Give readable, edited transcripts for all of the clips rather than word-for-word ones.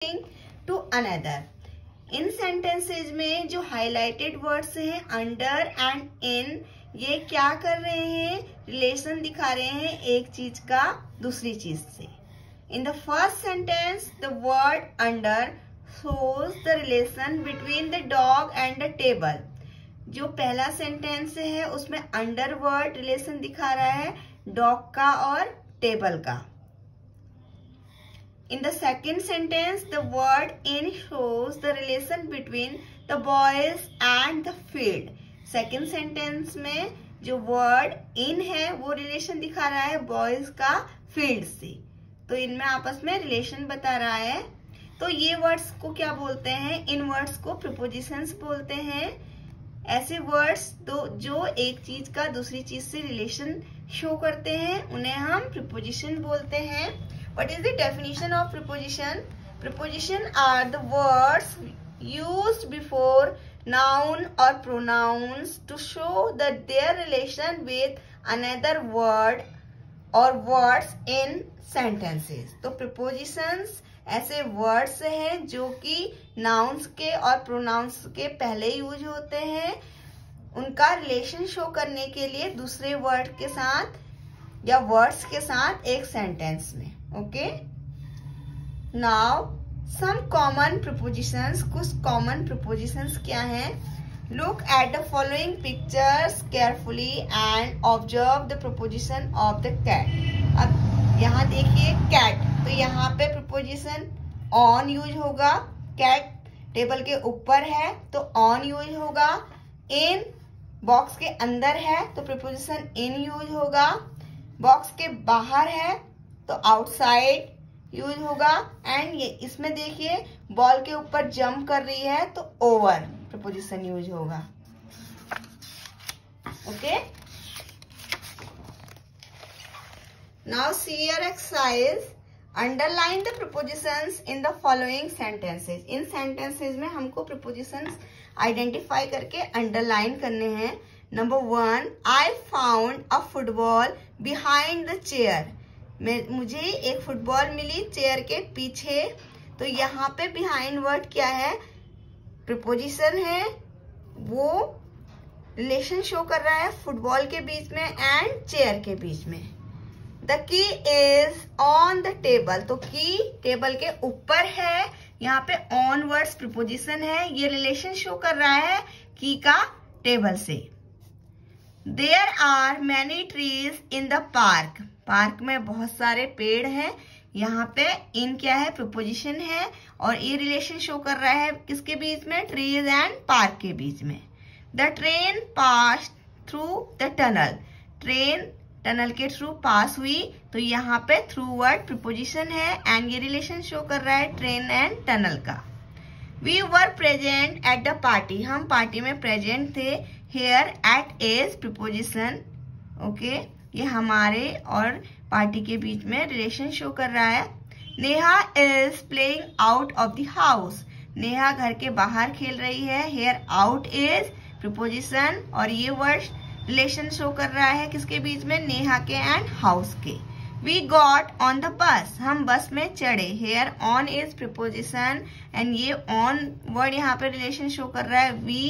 To another. In sentences में जो highlighted words हैं अंडर एंड इन, ये क्या कर रहे हैं, रिलेशन दिखा रहे हैं एक चीज का दूसरी चीज से। In the first sentence the word under shows the relation between the dog and the table। जो पहला सेंटेंस है उसमें अंडर वर्ड रिलेशन दिखा रहा है डॉग का और टेबल का। In the second sentence, the word in shows the relation between the boys and the field। Second sentence में जो word in है वो रिलेशन दिखा रहा है बॉयज का फील्ड से, तो इनमें आपस में रिलेशन बता रहा है। तो ये वर्ड्स को क्या बोलते हैं, इन वर्ड्स को प्रीपोजिशंस बोलते हैं। ऐसे वर्ड्स जो एक चीज का दूसरी चीज से रिलेशन शो करते हैं उन्हें हम प्रीपोजिशन बोलते हैं। What is the definition of preposition? Preposition are the words used before noun or pronouns to show that their relation with another word or words in sentences. तो प्रीपोजिशंस ऐसे words हैं जो कि नाउन्स के और pronounce के पहले use होते हैं, उनका रिलेशन शो करने के लिए दूसरे वर्ड के साथ या वर्ड्स के साथ एक सेंटेंस में। Okay, now some common prepositions. कुछ कॉमन प्रीपोजिशंस क्या हैं? Look at the following pictures carefully and observe the preposition of the cat. अब यहाँ देखिए कैट, तो यहाँ पे प्रीपोजिशन ऑन यूज होगा। कैट टेबल के ऊपर है तो ऑन यूज होगा। इन बॉक्स के अंदर है तो प्रीपोजिशन इन यूज होगा। बॉक्स के बाहर है तो आउटसाइड यूज होगा। एंड ये इसमें देखिए बॉल के ऊपर जंप कर रही है तो ओवर प्रीपोजिशन यूज होगा। Okay, now see your exercise, underline the prepositions in the following sentences। In sentences में हमको prepositions identify करके underline करने हैं। Number 1, I found a football behind the chair। मुझे एक फुटबॉल मिली चेयर के पीछे। तो यहाँ पे behind वर्ड क्या है, preposition है, वो रिलेशन शो कर रहा है फुटबॉल के बीच में एंड चेयर के बीच में। The key is on the table, तो की टेबल के ऊपर है, यहाँ पे on वर्ड्स प्रीपोजिशन है, ये रिलेशन शो कर रहा है की का टेबल से। There are many trees in the park। Park में बहुत सारे पेड़ हैं। यहाँ पे इन क्या है, प्रीपोजिशन है और ये रिलेशन शो कर रहा है किसके बीच में, ट्रीज एंड पार्क के बीच में। The train passed through the tunnel। Train tunnel के थ्रू पास हुई, तो यहाँ पे थ्रू वर्ड प्रीपोजिशन है एंड ये रिलेशन शो कर रहा है ट्रेन एंड टनल का। We were present at the party. हम पार्टी में प्रेजेंट थे। Here at is preposition. Okay, ये हमारे और पार्टी के बीच में रिलेशन शो कर रहा है। Neha is playing out of the house. Neha घर के बाहर खेल रही है। हेयर आउट इज प्रीपोजिशन और ये वर्ड रिलेशन शो कर रहा है किसके बीच में, नेहा के एंड हाउस के। We got on the bus. हम बस में चढ़े। Here on is preposition and ये ऑन वर्ड यहाँ पे रिलेशन शो कर रहा है वी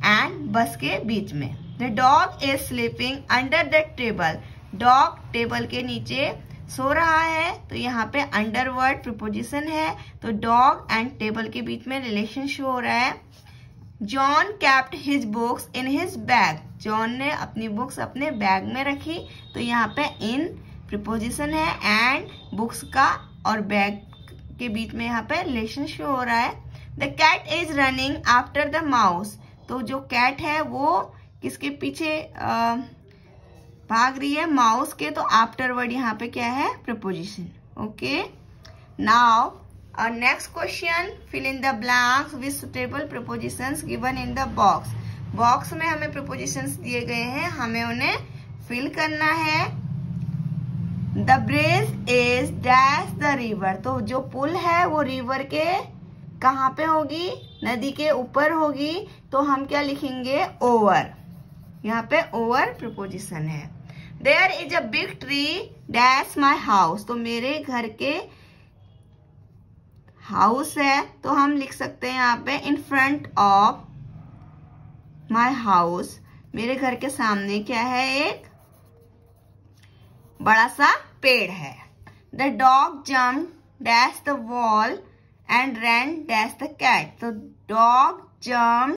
एंड बस के बीच में। The dog is sleeping under the table. Dog table के नीचे सो रहा है, तो यहाँ पे अंडर वर्ड प्रीपोजिशन है, तो डॉग एंड टेबल के बीच में रिलेशन शो हो रहा है। John kept his books in his bag। John ने अपनी बुक्स अपने बैग में रखी, तो यहाँ पे इन प्रीपोजिशन है एंड बुक्स का और बैग के बीच में यहाँ पे रिलेशन शो हो रहा है। The cat is running after the mouse. तो जो कैट है वो किसके पीछे भाग रही है, माउस के, तो आफ्टर वर्ड यहाँ पे क्या है, preposition. Okay, now our next question, fill in the blanks with suitable prepositions given in the box। Box में हमें prepositions दिए गए हैं, हमें उन्हें fill करना है। The bridge is dash the river। तो जो पुल है वो रिवर के कहाँ पे होगी, नदी के ऊपर होगी, तो हम क्या लिखेंगे, ओवर। यहाँ पे ओवर preposition है। There is a big tree dash my house। तो मेरे घर के हाउस है तो हम लिख सकते हैं यहाँ पे in front of my house, मेरे घर के सामने क्या है, एक बड़ा सा पेड़ है। The dog jump dash the wall and ran dash the cat, तो डॉग जम्प